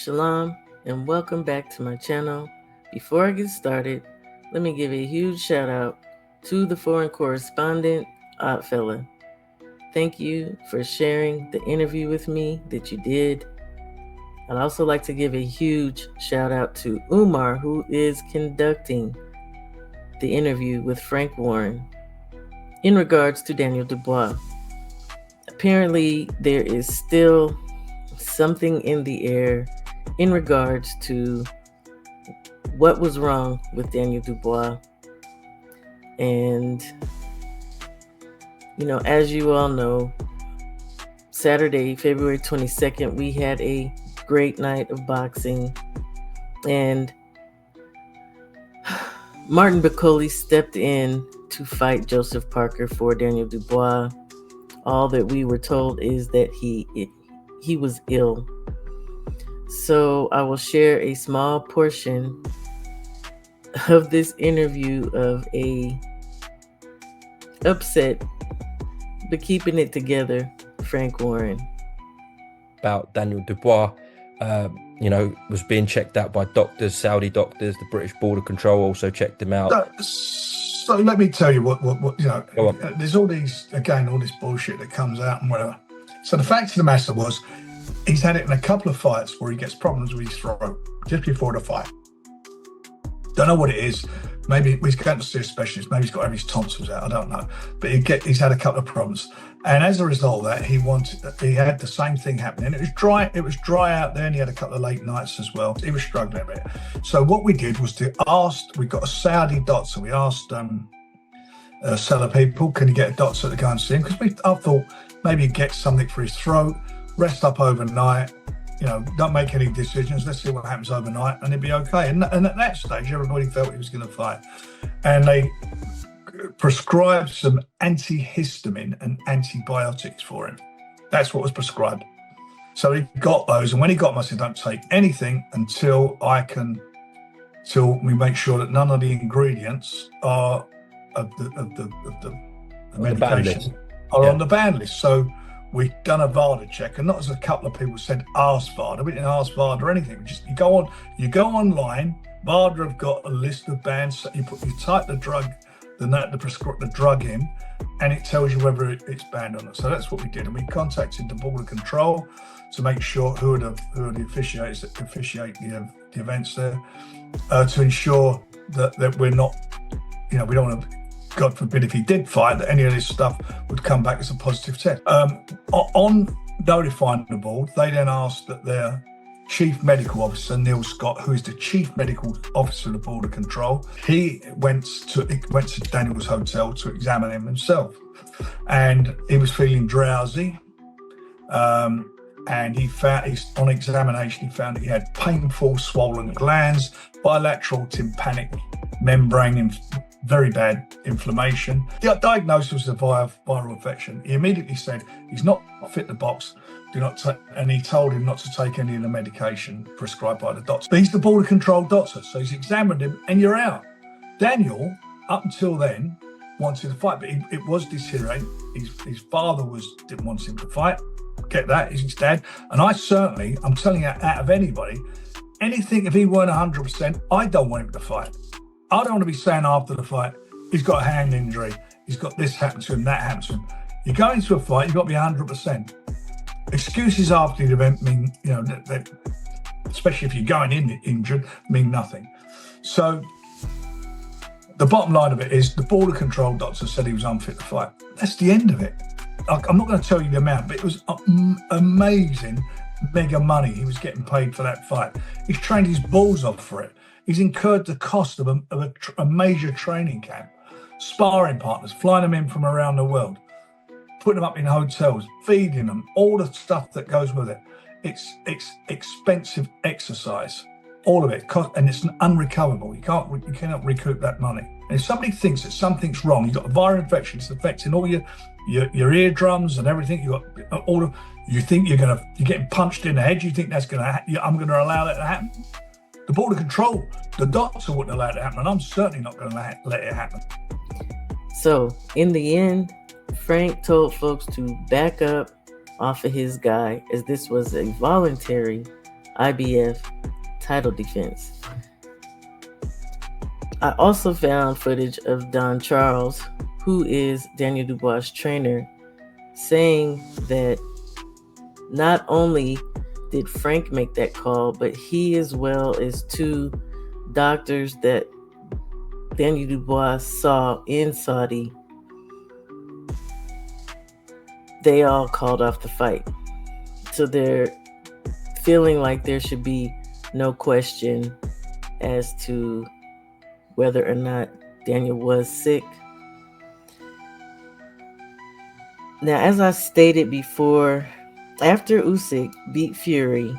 Shalom, and welcome back to my channel. Before I get started, let me give a huge shout out to the foreign correspondent, Oddfella. Thank you for sharing the interview with me that you did. I'd also like to give a huge shout out to Umar, who is conducting the interview with Frank Warren in regards to Daniel Dubois. Apparently, there is still something in the air in regards to what was wrong with Daniel Dubois. And, as you all know, Saturday, February 22nd, we had a great night of boxing. And Martin Bacoli stepped in to fight Joseph Parker for Daniel Dubois. All that we were told is that he was ill. So I will share a small portion of this interview of a upset but keeping it together Frank Warren. About Daniel Dubois, was being checked out by doctors, Saudi doctors. The British Border Control also checked him out. So let me tell you what there's all this bullshit that comes out and whatever. So the fact of the matter was, he's had it in a couple of fights where he gets problems with his throat just before the fight. Don't know what it is. Maybe he's going to see a specialist. Maybe he's got to have his tonsils out. I don't know. But he's had a couple of problems, and as a result of that, he had the same thing happening. It was dry out there, and he had a couple of late nights as well. He was struggling a bit. So what we did was we got a Saudi doctor. We asked seller people, can you get a doctor to go and see him? Because I thought maybe he'd get something for his throat, rest up overnight. Don't make any decisions. Let's see what happens overnight, and it'd be okay. And at that stage, everybody felt he was going to fight, and they prescribed some antihistamine and antibiotics for him. That's what was prescribed. So he got those, and when he got them, I said, "Don't take anything until we make sure that none of the ingredients of the medication are on the ban list." So we've done a VADA check, and not as a couple of people said, ask VADA. We didn't ask VADA or anything. Just you go online. VADA have got a list of bans. You type the drug, the drug in, and it tells you whether it's banned or not. So that's what we did, and we contacted the Border Control to make sure who are the officiators that officiate the events there, to ensure that we're not, we don't want to. God forbid if he did fight, that any of this stuff would come back as a positive test. On notifying the board, they then asked that their chief medical officer, Neil Scott, who is the chief medical officer of the Border Control, he went to Daniel's hotel to examine him himself. And he was feeling drowsy. And on examination, he found that he had painful swollen glands, bilateral tympanic membrane very bad inflammation. The diagnosis was a viral infection. He immediately said he's not fit to box, and he told him not to take any of the medication prescribed by the doctor. But he's the Border Control doctor, so he's examined him, and you're out. Daniel, up until then, wanted to fight, but it was deteriorating. His father didn't want him to fight. Get that? He's his dad. And I'm telling you, out of anybody, anything, if he weren't 100%, I don't want him to fight. I don't want to be saying after the fight, he's got a hand injury, he's got this happened to him, that happened to him. You go into a fight, you've got to be 100%. Excuses after the event mean, that, especially if you're going in injured, mean nothing. So the bottom line of it is the Border Control doctor said he was unfit to fight. That's the end of it. I'm not going to tell you the amount, but it was amazing, mega money he was getting paid for that fight. He's trained his balls off for it. He's incurred the cost of a major training camp, sparring partners, flying them in from around the world, putting them up in hotels, feeding them, all the stuff that goes with it. It's expensive exercise, all of it, and it's unrecoverable. You cannot recoup that money. And if somebody thinks that something's wrong, you've got a viral infection, it's affecting all your eardrums and everything. You think you're getting punched in the head. You think that's I'm going to allow that to happen? The Border Control, the doctor wouldn't allow it to happen, and I'm certainly not going to let it happen. So, in the end, Frank told folks to back up off of his guy, as this was a voluntary IBF title defense. I also found footage of Don Charles, who is Daniel Dubois' trainer, saying that not only did Frank make that call, but he, as well as two doctors that Daniel Dubois saw in Saudi, they all called off the fight. So they're feeling like there should be no question as to whether or not Daniel was sick. Now, as I stated before, after Usyk beat Fury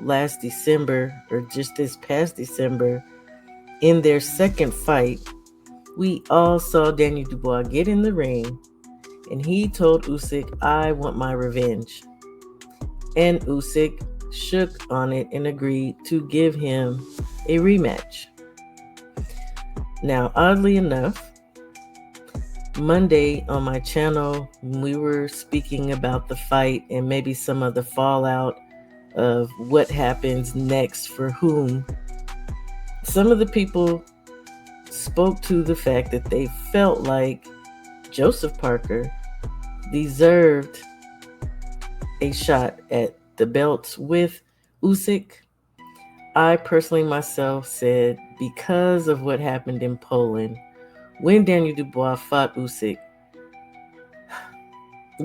last December, or just this past December, in their second fight, we all saw Daniel Dubois get in the ring, and he told Usyk, "I want my revenge." And Usyk shook on it and agreed to give him a rematch. Now, oddly enough, Monday on my channel, we were speaking about the fight and maybe some of the fallout of what happens next for whom. Some of the people spoke to the fact that they felt like Joseph Parker deserved a shot at the belts with Usyk. I personally myself said, because of what happened in Poland, when Daniel Dubois fought Usyk,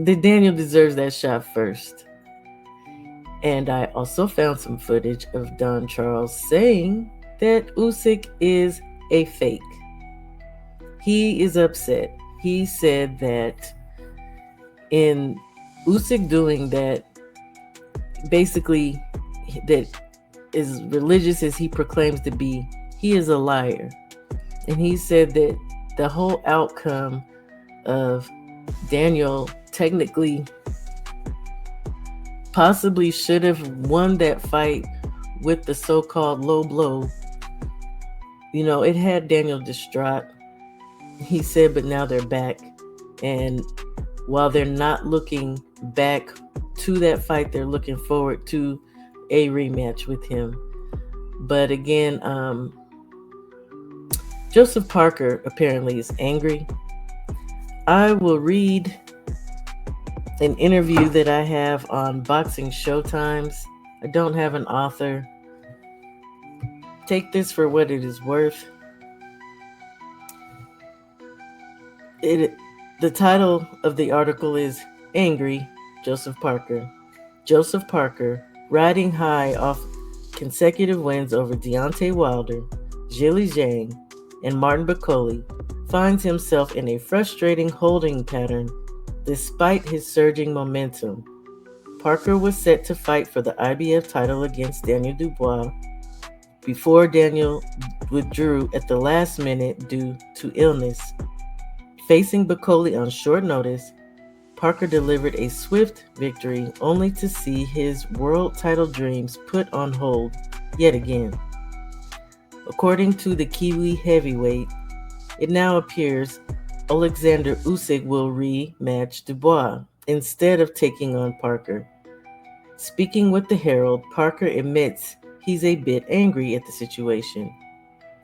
Daniel deserves that shot first. And I also found some footage of Don Charles saying that Usyk is a fake. He is upset. He said that in Usyk doing that, basically, that as religious as he proclaims to be, he is a liar. And he said that the whole outcome of Daniel technically possibly should have won that fight with the so-called low blow. You know, it had Daniel distraught. He said, but now they're back. And while they're not looking back to that fight, they're looking forward to a rematch with him. But again, Joseph Parker apparently is angry. I will read an interview that I have on Boxing Showtimes. I don't have an author. Take this for what it is worth. The title of the article is Angry Joseph Parker. Joseph Parker, riding high off consecutive wins over Deontay Wilder, Zhilei Zhang, and Martin Bakole, finds himself in a frustrating holding pattern despite his surging momentum. Parker was set to fight for the IBF title against Daniel Dubois before Daniel withdrew at the last minute due to illness. Facing Bakole on short notice, Parker delivered a swift victory only to see his world title dreams put on hold yet again. According to the Kiwi heavyweight, it now appears Alexander Usyk will rematch Dubois instead of taking on Parker. Speaking with the Herald, Parker admits he's a bit angry at the situation.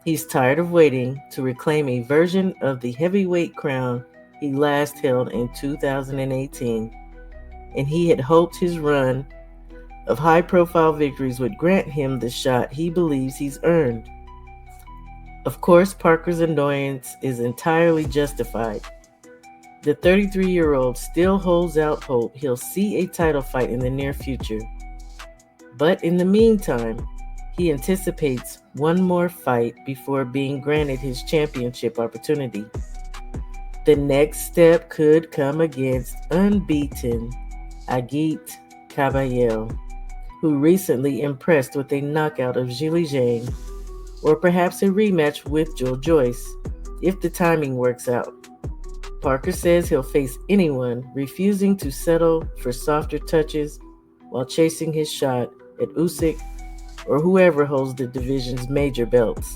He's tired of waiting to reclaim a version of the heavyweight crown he last held in 2018, and he had hoped his run of high-profile victories would grant him the shot he believes he's earned. Of course, Parker's annoyance is entirely justified. The 33-year-old still holds out hope he'll see a title fight in the near future. But in the meantime, he anticipates one more fight before being granted his championship opportunity. The next step could come against unbeaten Agit Kabayel, who recently impressed with a knockout of Zhilei Zhang, or perhaps a rematch with Joe Joyce, if the timing works out. Parker says he'll face anyone refusing to settle for softer touches while chasing his shot at Usyk or whoever holds the division's major belts.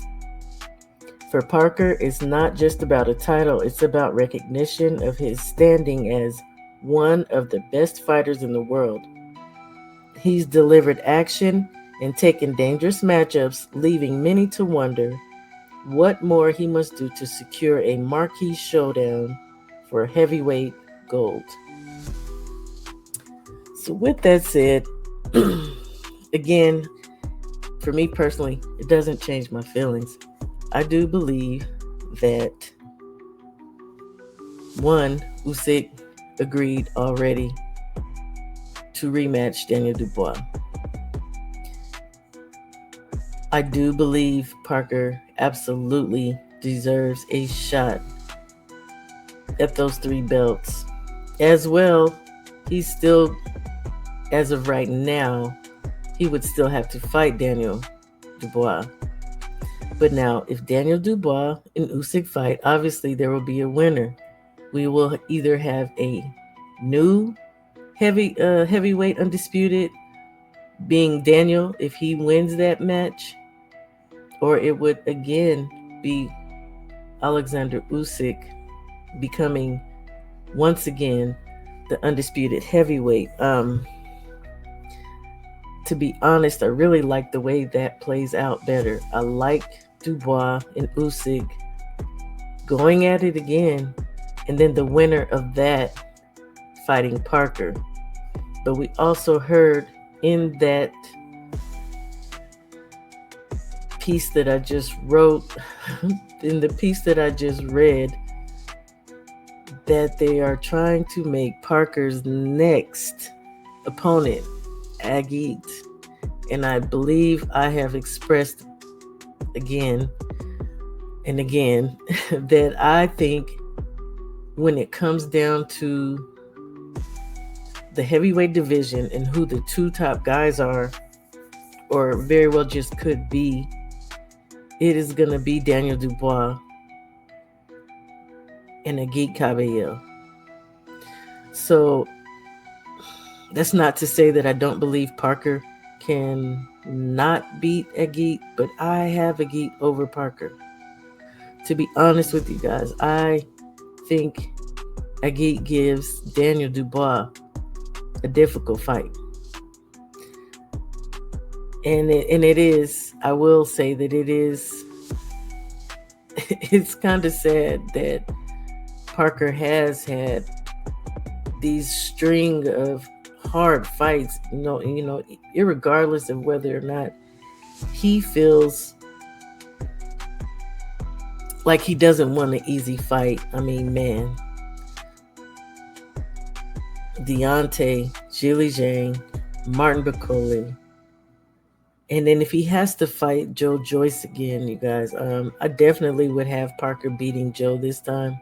For Parker, it's not just about a title, it's about recognition of his standing as one of the best fighters in the world. He's delivered action and taking dangerous matchups, leaving many to wonder what more he must do to secure a marquee showdown for heavyweight gold. So, with that said, again, for me personally, it doesn't change my feelings. I do believe that one, Usyk agreed already to rematch Daniel Dubois. I do believe Parker absolutely deserves a shot at those 3 belts. As well, he's still, as of right now, he would still have to fight Daniel Dubois. But now, if Daniel Dubois and Usyk fight, obviously there will be a winner. We will either have a new heavyweight undisputed being Daniel if he wins that match, or it would again be Alexander Usyk becoming once again the undisputed heavyweight. To be honest, I really like the way that plays out better. I like Dubois and Usyk going at it again, and then the winner of that fighting Parker. But we also heard in that piece that I just wrote, in the piece that I just read, that they are trying to make Parker's next opponent Agit. And I believe I have expressed again and again that I think when it comes down to the heavyweight division and who the 2 top guys are, or very well just could be, it is going to be Daniel Dubois and Agit Cabello. So that's not to say that I don't believe Parker can not beat Agit, but I have Agit over Parker. To be honest with you guys, I think Agit gives Daniel Dubois a difficult fight. And it is, I will say that it is, it's kind of sad that Parker has had these string of hard fights, irregardless of whether or not he feels like he doesn't want an easy fight. I mean, man, Deontay, Zhilei Zhang, Martin Bakole, and then if he has to fight Joe Joyce again, you guys, I definitely would have Parker beating Joe this time.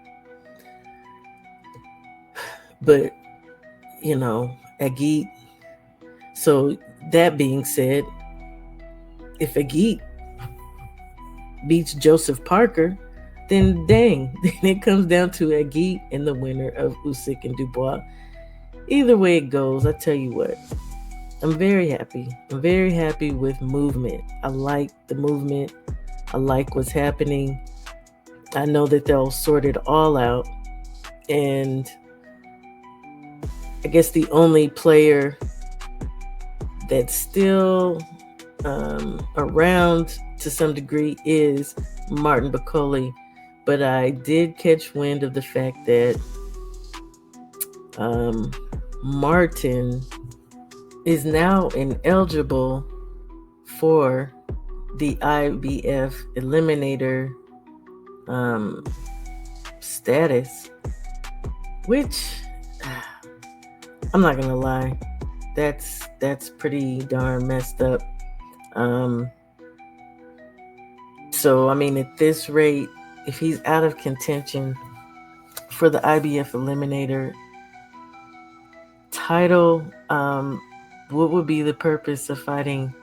But, Agit. So that being said, if Agit beats Joseph Parker, then dang, then it comes down to Agit and the winner of Usyk and Dubois. Either way it goes, I tell you what, I'm very happy. I'm very happy with movement. I like the movement. I like what's happening. I know that they'll sort it all out. And I guess the only player that's still around to some degree is Martin Bakole. But I did catch wind of the fact that Martin is now ineligible for the IBF eliminator status, which I'm not gonna lie, that's pretty darn messed up. So I mean, at this rate, if he's out of contention for the IBF eliminator title, what would be the purpose of fighting?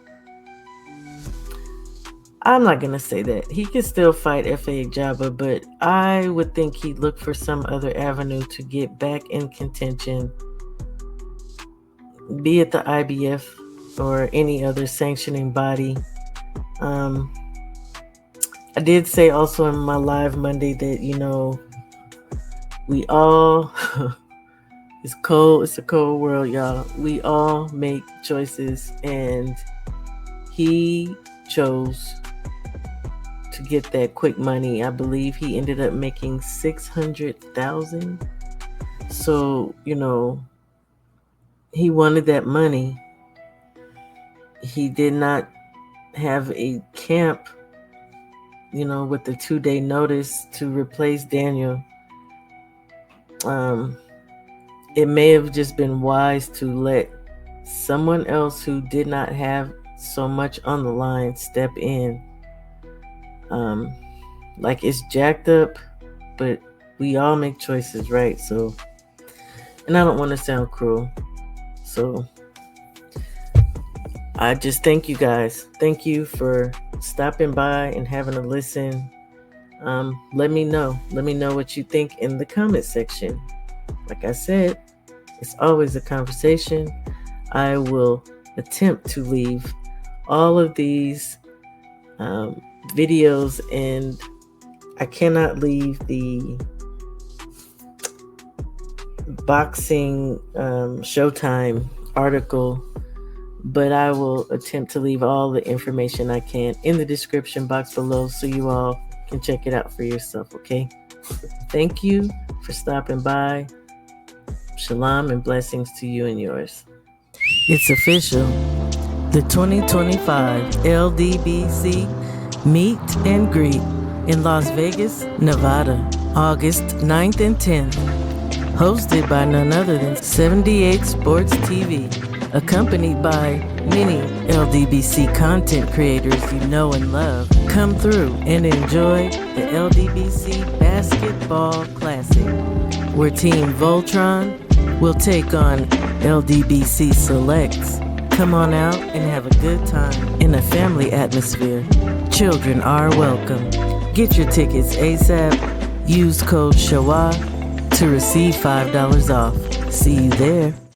I'm not going to say that. He can still fight F.A. Jabba, but I would think he'd look for some other avenue to get back in contention, be it the IBF or any other sanctioning body. I did say also in my live Monday that, we all... It's cold. It's a cold world, y'all. We all make choices, and he chose to get that quick money. I believe he ended up making $600,000. So, he wanted that money. He did not have a camp, with the 2-day notice to replace Daniel. It may have just been wise to let someone else who did not have so much on the line step in. Like, it's jacked up, but we all make choices, right? So, and I don't want to sound cruel. So I just thank you guys. Thank you for stopping by and having a listen. Let me know. Let me know what you think in the comment section. Like I said, it's always a conversation. I will attempt to leave all of these videos, and I cannot leave the boxing Showtime article, but I will attempt to leave all the information I can in the description box below so you all can check it out for yourself, okay? Thank you for stopping by. Shalom and blessings to you and yours. It's official. The 2025 LDBC Meet and Greet in Las Vegas, Nevada, August 9th and 10th. Hosted by none other than 78 Sports TV, accompanied by many LDBC content creators you know and love. Come through and enjoy the LDBC Basketball Classic, where Team Voltron will take on LDBC Selects. Come on out and have a good time in a family atmosphere. Children are welcome. Get your tickets ASAP. Use code SHAWA to receive $5 off. See you there.